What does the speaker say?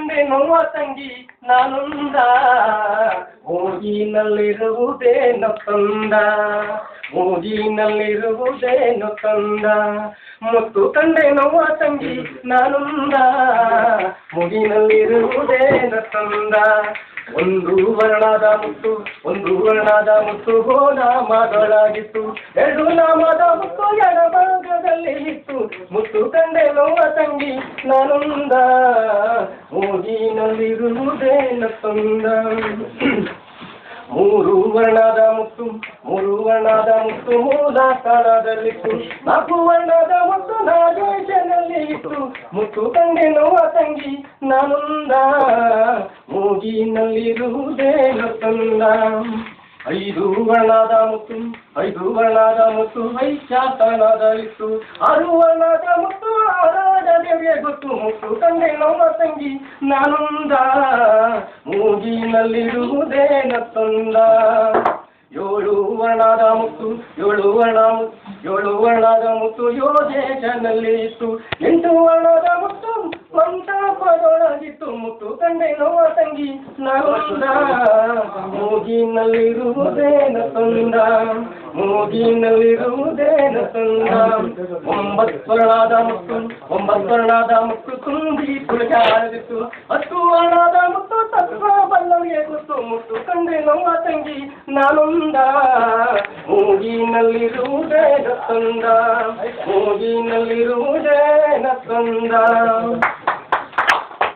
ಕಂಡೆ ನೋವ ತಂಗಿ ನಾನೊಂದ ಮೂಗಿನಲ್ಲಿರುವುದೇನು ತಂದ ಮೂಗಿನಲ್ಲಿರುವುದೇನು ತಂದ ಮುತ್ತು ಕಂಡೆ ನೋವ ತಂಗಿ ನಾನೊಂದ ಮೂಗಿನಲ್ಲಿರುವುದೇನು ತಂದ ಒಂದು ವರ್ಣದ ಮುತ್ತು ನಾಮಗಳಾಗಿತ್ತು ಎರಡು ನಾಮದ ಮುತ್ತು ಎಡಭಾಗದಲ್ಲಿ ಇತ್ತು ಮುತ್ತು ಕಂಡೆ ನೋವ ತಂಗಿ ನಾನೊಂದ ಮೂಗಿನಲ್ಲಿರುವುದೇನು ತಂದ ಮೂರು ವರ್ಣದ ಮುತ್ತು ಮೂಲ ಸ್ಥಾನದಲ್ಲಿತ್ತು ನಾಲ್ಕು ವರ್ಣದ ಮುತ್ತು ನಾಗೇಶನಲ್ಲಿ ಇತ್ತು ಮುತ್ತು ಕಂಡೆ ನೋವ ತಂಗಿ ನಾನೊಂದ ಮೂಗಿನಲ್ಲಿರುವುದೇನು ತಂದ ಐದು ವರ್ಣದ ಮುತ್ತು ವೈಶಾಖನದಲ್ಲಿತ್ತು ಆರು ವರ್ಣದ ಮುತ್ತು ಆರಾಧ ದೇವಿಯ ಗೊತ್ತು ಮುತ್ತು ಕಂಡೆ ನೋವ ತಂಗಿ ನಾನೊಂದ ಮೂಗಿನಲ್ಲಿರುವುದೇನು ತಂದ ಏಳು ವರ್ಣದ ಮುತ್ತು ಯೋಗೇಶನಲ್ಲಿ ಇತ್ತು ಎಂಟು ವರ್ಣದ ಮುತ್ತು ಮಂಟಪದೊಳಗಿತ್ತು ಮುತ್ತು ಕಂಡೆ ನೋವ ತಂಗಿ ನಾನೊಂದ ಮೂಗಿನಲ್ಲಿರುವುದೇನು ತಂದ ಮೂಗಿನಲ್ಲಿರುವುದೇನು ತಂದ ಒಂಬತ್ತು ವರ್ಣದ ಮುತ್ತು ತುಂಬಿ ತುಳಿಯಾಡಿತ್ತು ಹತ್ತು ವರ್ಣದ ಮುತ್ತು ತತ್ವ ಬಲ್ಲವಿಗೆ ಗೊತ್ತು ಮುತ್ತು ಕಂಡೆ ನೋವ ತಂಗಿ ನಾನೊಂದ ಮೂಗಿನಲ್ಲಿರುವುದೇನು ತಂದ ಮೂಗಿನಲ್ಲಿರುವುದೇನು ತಂದ